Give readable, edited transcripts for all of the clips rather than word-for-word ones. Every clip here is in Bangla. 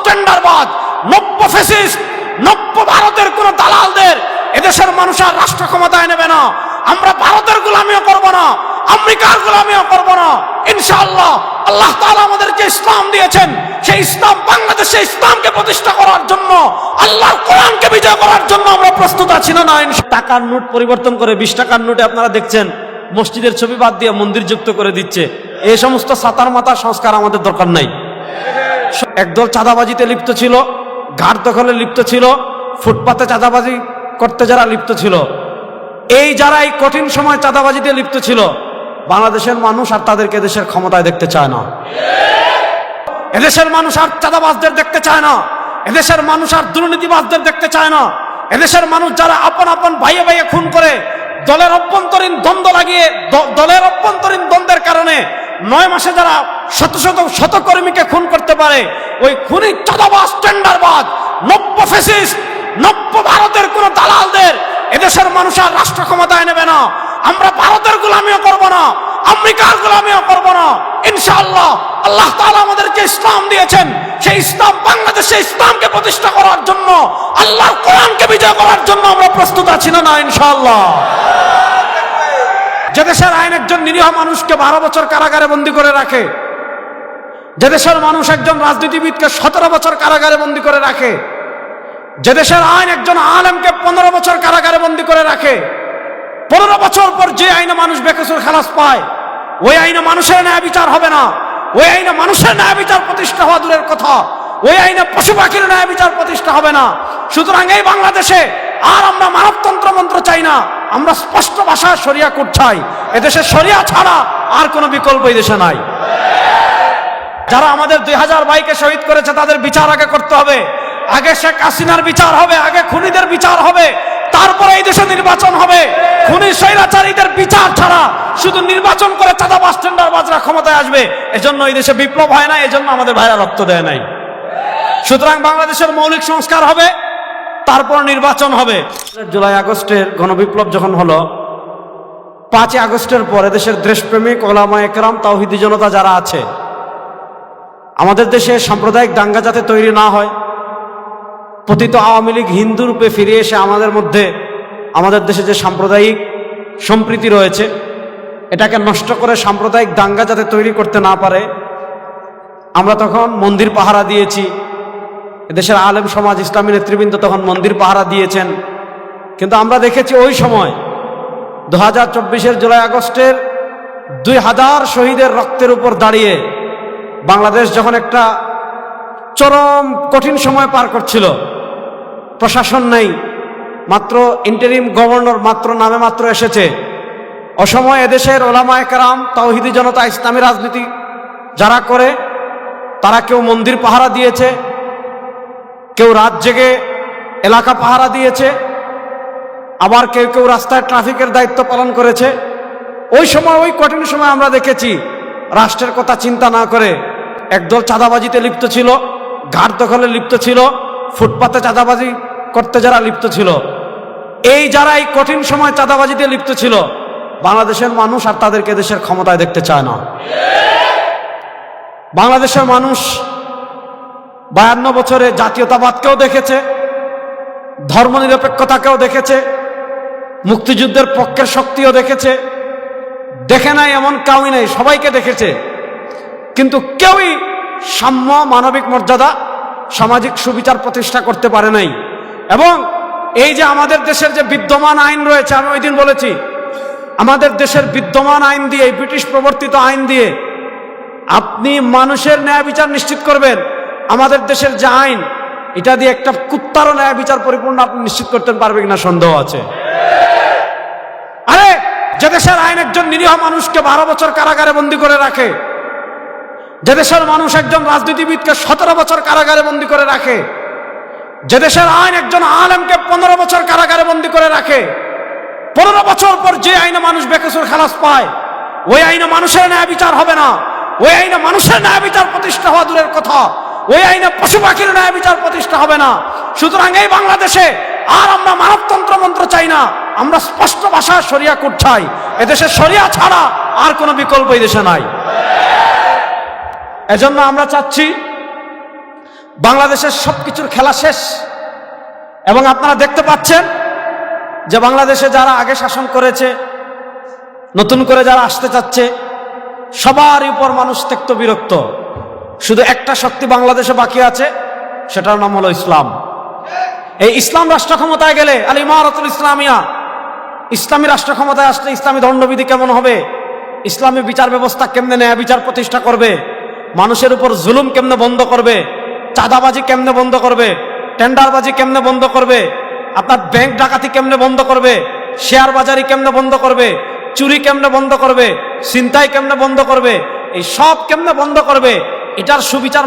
টেন্ডারবাজ, নব্য ফ্যাসিস্ট, নব্য ভারতের কোন দালালদের এদেশের মানুষ আর রাষ্ট্র ক্ষমতায় নেবে না। আমরা ভারতের গোলামিও করব না, আমেরিকার গোলামিও করব না। ইনশাআল্লাহ আল্লাহ তাআলা আমাদেরকে ইসলাম দিয়েছেন, সেই ইসলাম বাংলাদেশে ইসলামকে প্রতিষ্ঠা করার জন্য, আল্লাহর কোরআনকে বিজয় করার জন্য আমরা প্রস্তুত আছি না। টাকার নোট পরিবর্তন করে 20 টাকার নোটে আপনারা দেখছেন মসজিদের ছবি বাদ দিয়ে মন্দির যুক্ত করে দিচ্ছে। এই সমস্ত সাতার মাথা সংস্কার আমাদের দরকার নাই। একদল চাঁদাবাজিতে লিপ্ত ছিল, ঘাট দখলে লিপ্ত ছিল, ফুটপাতে চাঁদাবাজি করতে যারা লিপ্ত ছিল, এই যারা এই কঠিন সময় চাঁদাবাজিতে লিপ্ত ছিল, বাংলাদেশের মানুষ আর তাদেরকে দেশের ক্ষমতায় দেখতে চায় না। এদেশের মানুষ আর চাঁদাবাজদের দেখতে চায় না, এদেশের মানুষ আর দুর্নীতিবাজদের দেখতে চায় না। এদেশের মানুষ যারা আপন আপন ভাইয়ে ভাইয়ে খুন করে, দলের অভ্যন্তরীণ দ্বন্দ্ব লাগিয়ে, দলের অভ্যন্তরীণ দ্বন্দ্বের কারণে 9 মাসে যারা শত শত শত কর্মীকে খুন করতে পারে, ওই খুনি চাঁদাবাজ, টেন্ডারবাজ, নব্য ফ্যাসিস্ট, নব্য ভারতের কোন দালালদের এদেশের মানুষ আর রাষ্ট্র ক্ষমতায় নেবে না। আমরা ভারতের গোলামিও করব না, আমেরিকার গোলামিও করব না। ইনশাআল্লাহ আল্লাহ তাআলা আমাদেরকে ইসলাম দিয়েছেন, সেই ইসলাম বাংলাদেশে ইসলামকে প্রতিষ্ঠা করার জন্য, আল্লাহর কোরআনকে বিজয় করার জন্য আমরা প্রস্তুত আছি না ইনশাআল্লাহ। যে দেশের আইন একজন নিরীহ মানুষকে 12 বছর কারাগারে বন্দী করে রাখে, যে দেশের মানুষ একজন রাজনীতিবিদকে 17 বছর কারাগারে বন্দী করে রাখে, যে দেশের আইন একজন আলেমকে 15 বছর কারাগারে বন্দী করে রাখে, 15 বছর পর যে আইনে মানুষ বেকসুর খালাস পায়, ওই আইনে মানুষের ন্যায় বিচার হবে না, ওই আইনে মানুষের ন্যায় বিচার প্রতিষ্ঠা হওয়া দূরের কথা, ওই আইনে পশু পাখির ন্যায় বিচার প্রতিষ্ঠা হবে না। সুতরাং এই বাংলাদেশে আর আমরা মানবতন্ত্র মন্ত্র চাই না, আমরা স্পষ্ট ভাষায় শরিয়া কোড চাই। এদেশে শরিয়া ছাড়া আর কোনো বিকল্প এই দেশে নাই। যারা আমাদের 2000 ভাইকে শহীদ করেছে তাদের বিচার আগে করতে হবে, আগে শেখ হাসিনার বিচার হবে, আগে খুনিদের বিচার হবে, তারপরে এই দেশে নির্বাচন হবে। খুনি স্বৈরাচারীদের বিচার ছাড়া শুধু নির্বাচন করে চাঁদাবাজ টেন্ডারবাজরা ক্ষমতায় আসবে, এজন্য এই দেশে বিপ্লব হয় না, এজন্য আমাদের ভাইরা রক্ত দেয় নাই। সুতরাং বাংলাদেশের মৌলিক সংস্কার হবে, তারপর নির্বাচন হবে। জুলাই আগস্টের গণবিপ্লব যখন হলো, 5 আগস্টের পরে দেশের দেশপ্রেমিক ওলামায়ে কেরাম, তাওহীদি জনতা যারা আছে, আমাদের দেশে সাম্প্রদায়িক দাঙ্গা যাতে তৈরি না হয়, পতিত আওয়ামী লীগ হিন্দু রূপে ফিরে এসে আমাদের মধ্যে, আমাদের দেশে যে সাম্প্রদায়িক সম্প্রীতি রয়েছে এটাকে নষ্ট করে সাম্প্রদায়িক দাঙ্গা যাতে তৈরি করতে না পারে, আমরা তখন মন্দির পাহারা দিয়েছি। দেশের আলেম সমাজ, ইসলামী নেতৃবৃন্দ তখন মন্দির পাহারা দিয়েছেন। কিন্তু আমরা দেখেছি ওই সময় 2024-এর জুলাই আগস্টের 2000 শহীদের রক্তের উপর দাঁড়িয়ে বাংলাদেশ যখন একটা চরম কঠিন সময় পার করছিল, প্রশাসন নেই, মাত্র ইন্টারিম গভর্নর মাত্র নামে মাত্র এসেছে, অসময় এদেশের ওলামায়ে কেরাম, তাওহীদি জনতা, ইসলামী রাজনীতি যারা করে তারা কেউ মন্দির পাহারা দিয়েছে, কেউ রাত জেগে এলাকা পাহারা দিয়েছে, আবার কেউ কেউ রাস্তায় ট্রাফিকের দায়িত্ব পালন করেছে। ওই সময়, ওই কঠিন সময় আমরা দেখেছি রাষ্ট্রের কথা চিন্তা না করে একদল চাঁদাবাজিতে লিপ্ত ছিল, ঘাট দখলে লিপ্ত ছিল, ফুটপাতে চাঁদাবাজি করতে যারা লিপ্ত ছিল, এই যারা এই কঠিন সময় চাঁদাবাজিতে লিপ্ত ছিল, বাংলাদেশের মানুষ আর তাদেরকে দেশের ক্ষমতায় দেখতে চায় না। বাংলাদেশের মানুষ 52 বছরে জাতীয়তাবাদকেও দেখেছে, ধর্মনিরপেক্ষতাকেও দেখেছে, মুক্তিযুদ্ধের পক্ষের শক্তিও দেখেছে, দেখে নাই এমন কেউই নেই, সবাইকে দেখেছে। কিন্তু কেউই সাম্য, মানবিক মর্যাদা, সামাজিক সুবিচার প্রতিষ্ঠা করতে পারে নাই। এবং এই যে আমাদের দেশের যে বিদ্যমান আইন রয়েছে, আমি ওই দিন বলেছি, আমাদের দেশের বিদ্যমান আইন দিয়ে, ব্রিটিশ প্রবর্তিত আইন দিয়ে আপনি মানুষের ন্যায় বিচার নিশ্চিত করবেন, আমাদের দেশের যে আইন, এটা দিয়ে একটা কুত্তারও ন্যায় বিচার পরিপূর্ণ আপনি নিশ্চিত করতে পারবেন কিনা সন্দেহ আছে। আরে যে দেশের আইন একজন নিরীহ মানুষকে 12 বছর কারাগারে বন্দী করে রাখে, যে দেশের মানুষ একজন রাজনীতিবিদকে 17 বছর কারাগারে বন্দী করে রাখে, যে দেশের আইন একজন আলেমকে 15 বছর কারাগারে বন্দী করে রাখে, 15 বছর পর যে আইনে মানুষ বেকসুর খালাস পায়, ওই আইনে মানুষের ন্যায় বিচার হবে না, ওই আইনে মানুষের ন্যায় বিচার প্রতিষ্ঠা হওয়া দূরের কথা, ওই আইনে পশু পাখির ন্যায় বিচার প্রতিষ্ঠা হবে না। সুতরাং এই বাংলাদেশে আর আমরা মানবতন্ত্র মন্ত্র চাই না, আমরা স্পষ্ট ভাষায় শরিয়া কোড চাই। এদেশে শরিয়া ছাড়া আর কোনো বিকল্প এই দেশে নাই। এজন্য আমরা চাচ্ছি বাংলাদেশের সবকিছুর খেলা শেষ। এবং আপনারা দেখতে পাচ্ছেন যে বাংলাদেশে যারা আগে শাসন করেছে, নতুন করে যারা আসতে চাচ্ছে, সবারই উপর মানুষ ত্যক্ত বিরক্ত। শুধু একটা শক্তি বাংলাদেশে বাকি আছে, সেটার নাম হলো ইসলাম। এই ইসলাম রাষ্ট্র ক্ষমতায় গেলে আল ইমারাতুল ইসলামিয়া, ইসলামী রাষ্ট্র ক্ষমতায় আসলে ইসলামী দণ্ডবিধি কেমন হবে, ইসলামী বিচার ব্যবস্থা কেমনে ন্যায় বিচার প্রতিষ্ঠা করবে, মানুষের উপর জুলুম কেমনে বন্ধ করবে, চাঁদাবাজি কেমনে বন্ধ করবে, টেন্ডারবাজি কেমনে বন্ধ করবে, আপনার ব্যাংক ডাকাতি কেমনে বন্ধ করবে, শেয়ার বাজারি কেমনে বন্ধ করবে, চুরি কেমনে বন্ধ করবে, ছিনতাই কেমনে বন্ধ করবে, এই সব কেমনে বন্ধ করবে, এটার সুবিচার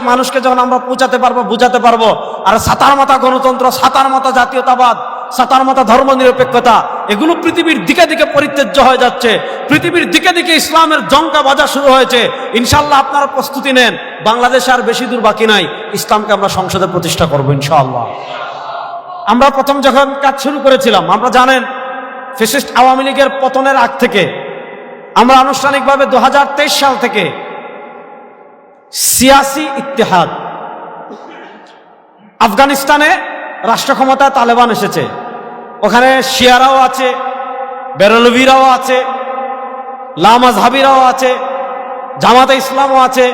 মানুষকে যখন আমরা পৌঁছাতে পারবো, বুঝাতে পারবো। আর সাতার মাথা গণতন্ত্র, সাতার মাথা জাতীয়তাবাদ, সাতার মাথা ধর্ম নিরপেক্ষতা, এগুলো পৃথিবীর দিকে দিকে পরিত্যাজ্য হয়ে যাচ্ছে। পৃথিবীর দিকে দিকে ইসলামের জঙ্কা বাজা শুরু হয়েছে। ইনশাআল্লাহ আপনারা প্রস্তুতি নেন, বাংলাদেশে আর বেশি দূর বাকি নাই, ইসলামকে আমরা সংসদে প্রতিষ্ঠা করবো ইনশাআল্লাহ। আমরা প্রথম যখন কাজ শুরু করেছিলাম, আমরা জানেন ফ্যাসিস্ট আওয়ামী লীগের পতনের আগ থেকে আমরা আনুষ্ঠানিকভাবে 2023 সাল থেকে সিয়াসি ইত্তেহাদ, আফগানিস্তানে রাষ্ট্র ক্ষমতায় তালেবান এসেছে, ওখানে শিয়ারাও আছে, বেরলভিরাও আছে, লামাজহাবিরাও আছে, জামাতে ইসলামও আছে,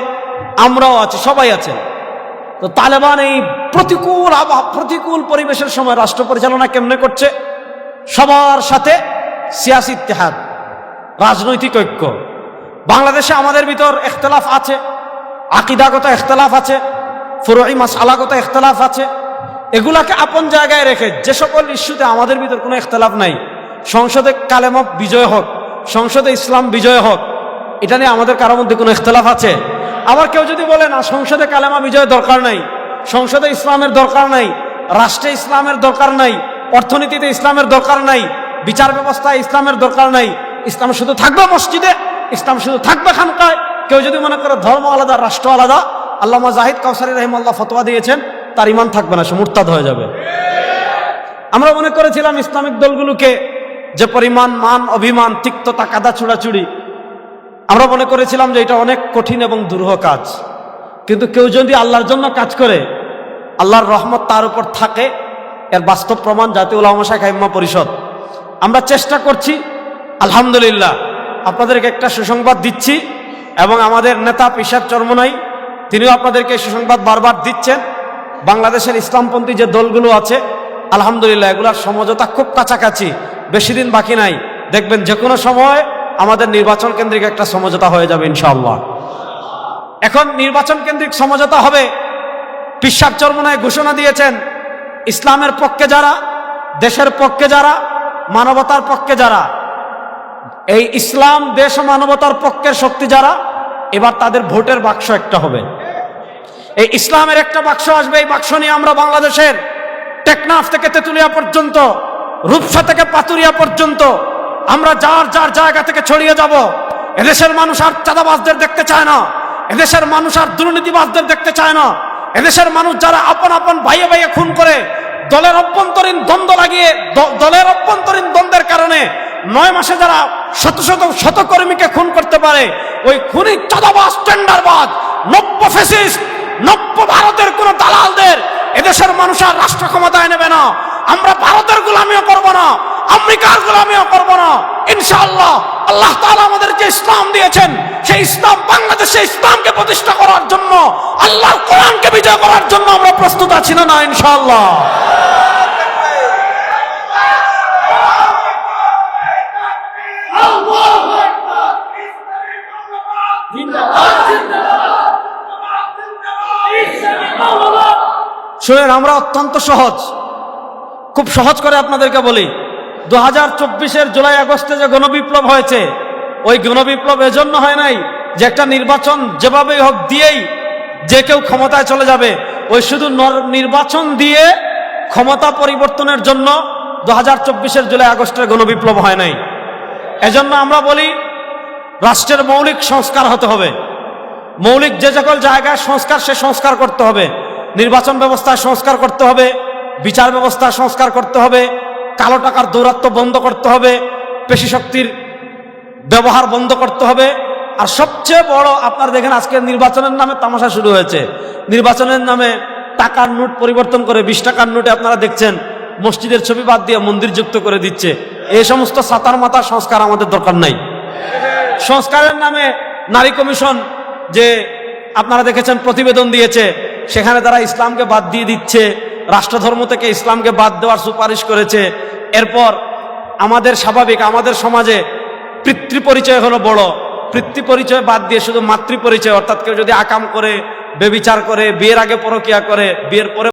আমরাও আছি, সবাই আছে। তো তালেবান এই প্রতিকূল পরিবেশের সময় রাষ্ট্র পরিচালনা কেমনে করছে? সবার সাথে সিয়াসি ইত্তেহাদ, রাজনৈতিক ঐক্য। বাংলাদেশে আমাদের ভিতর ইখতিলাফ আছে, আকীদাগত ইখতিলাফ আছে, ফুরুই মাসআলাগত ইখতিলাফ আছে, এগুলাকে আপন জায়গায় রেখে যে সকল ইস্যুতে আমাদের ভিতর কোনো ইখতিলাফ নাই, সংসদে কালেমা বিজয় হোক, সংসদে ইসলাম বিজয় হোক, এটা নিয়ে আমাদের কারোর মধ্যে কোনো ইখতিলাফ আছে? আবার কেউ যদি বলে না, সংসদে কালেমা বিজয়ের দরকার নাই, সংসদে ইসলামের দরকার নাই, রাষ্ট্রে ইসলামের দরকার নাই, অর্থনীতিতে ইসলামের দরকার নাই, বিচার ব্যবস্থায় ইসলামের দরকার নাই, ইসলাম শুধু থাকবে মসজিদে, ইসলাম শুধু থাকবে খানকায়, কেউ যদি মনে করে ধর্ম আলাদা রাষ্ট্র আলাদা, আল্লামা জাহিদ কাউসারী রাহিমাহুল্লাহ ফতোয়া দিয়েছেন, তার ঈমান থাকবে না, সে মুরতাদ হয়ে যাবে। আমরা মনে করেছিলাম ইসলামিক দলগুলোকে যে পরিমাণ মান অভিমান, তিক্ততা, কাদা ছুড়াছুড়ি, আমরা মনে করেছিলাম যে এটা অনেক কঠিন এবং দুরূহ কাজ। কিন্তু কেউ যদি আল্লাহর জন্য কাজ করে, আল্লাহর রহমত তার উপর থাকে, এর বাস্তব প্রমাণ জাতীয় উলামা শাইখ আইম্মা পরিষদ। আমরা চেষ্টা করছি, আলহামদুলিল্লাহ আপনাদেরকে একটা সুসংবাদ দিচ্ছি, এবং আমাদের নেতা পিশাব চরমনাই তিনিও আপনাদেরকে সুসংবাদ বারবার দিচ্ছেন। বাংলাদেশের ইসলামপন্থী যে দলগুলো আছে, আলহামদুলিল্লাহ এগুলার সমঝোতা খুব কাছাকাছি, বেশি দিন বাকি নাই, দেখবেন যে কোনো সময় আমাদের নির্বাচন কেন্দ্রিক একটা সমঝোতা হয়ে যাবে ইনশাআল্লাহ। এখন নির্বাচন কেন্দ্রিক সমঝোতা হবে, পিশাব চরমনাই ঘোষণা দিয়েছেন, ইসলামের পক্ষে যারা, দেশের পক্ষে যারা, মানবতার পক্ষে যারা, এই ইসলাম দেশ ও মানবতার পক্ষের শক্তি যারা, এবার তাদের ভোটের বাক্স একটা হবে। এই ইসলামের একটা বাক্স আসবে, এই বাক্স নিয়ে আমরা বাংলাদেশের টেকনাফ থেকে তেতুলিয়া পর্যন্ত, রূপসা থেকে পাতুরিয়া পর্যন্ত আমরা যার যার জায়গা থেকে ছড়িয়ে যাব। এদেশের মানুষ আর চাঁদাবাজদের দেখতে চায় না, এদেশের মানুষ আর দুর্নীতিবাজদের দেখতে চায় না, এদেশের মানুষ যারা আপন আপন ভাইয়ে ভাইয়ে খুন করে, দলের অভ্যন্তরীণ দ্বন্দ্ব লাগিয়ে, দলের অভ্যন্তরীণ দ্বন্দ্বের কারণে 9 মাসে যারা শত কর্মীকে খুন করতে পারে, ওই খুনি চাঁদাবাজ, টেন্ডারবাজ, নব্য ফ্যাসিস্ট, নব্য ভারতের কোন দালালদের এদেশের মানুষ আর রাষ্ট্র ক্ষমতায় নেবে না। আমরা ভারতের গোলামিও করব না, আমেরিকার গোলামিও করব না। ইনশাআল্লাহ আল্লাহ তাআলা আমাদের যে ইসলাম দিয়েছেন, সেই ইসলাম বাংলাদেশে ইসলামকে প্রতিষ্ঠা করার জন্য, আল্লাহর কোরআনকে বিজয় করার জন্য আমরা প্রস্তুত আছি না ইনশাআল্লাহ। শুনেন, আমরা অত্যন্ত সহজ, খুব সহজ করে আপনাদেরকে বলি, 2024-এর জুলাই আগস্টে যে গণবিপ্লব হয়েছে, ওই গণবিপ্লব এজন্য হয় নাই যে একটা নির্বাচন যেভাবেই হোক দিয়েই যে কেউ ক্ষমতায় চলে যাবে। ওই শুধু নির্বাচন দিয়ে ক্ষমতা পরিবর্তনের জন্য 2024-এর জুলাই আগস্টের গণবিপ্লব হয় নাই। এজন্য আমরা বলি রাষ্ট্রের মৌলিক সংস্কার হতে হবে, মৌলিক যে সকল জায়গায় সংস্কার, সে সংস্কার করতে হবে। নির্বাচন ব্যবস্থায় সংস্কার করতে হবে, বিচার ব্যবস্থায় সংস্কার করতে হবে, কালো টাকার দৌরাত্ম্য বন্ধ করতে হবে, পেশি শক্তির ব্যবহার বন্ধ করতে হবে, আর সবচেয়ে বড় আপনারা দেখেন আজকে নির্বাচনের নামে তামাশা শুরু হয়েছে। নির্বাচনের নামে টাকার নোট পরিবর্তন করে 20 টাকার নোটে আপনারা দেখছেন মসজিদের ছবি বাদ দিয়ে মন্দির যুক্ত করে দিচ্ছে। এই সমস্ত সাতার মাথা সংস্কার আমাদের দরকার নাই। সংস্কারের নামে নারী কমিশন যে আপনারা দেখেছেন প্রতিবেদন দিয়েছে, সেখানে তারা ইসলামকে বাদ দিয়ে দিচ্ছে, রাষ্ট্রধর্ম থেকে ইসলামকে বাদ দেওয়ার সুপারিশ করেছে। এরপর আমাদের স্বাভাবিক আমাদের সমাজে পিতৃ পরিচয় হলো বড়, পিতৃ পরিচয় বাদ দিয়ে শুধু মাতৃ পরিচয়, অর্থাৎ কেউ যদি আকাম করে, বেবিচার করে, বিয়ের আগে পরকিয়া করে, বিয়ের পরে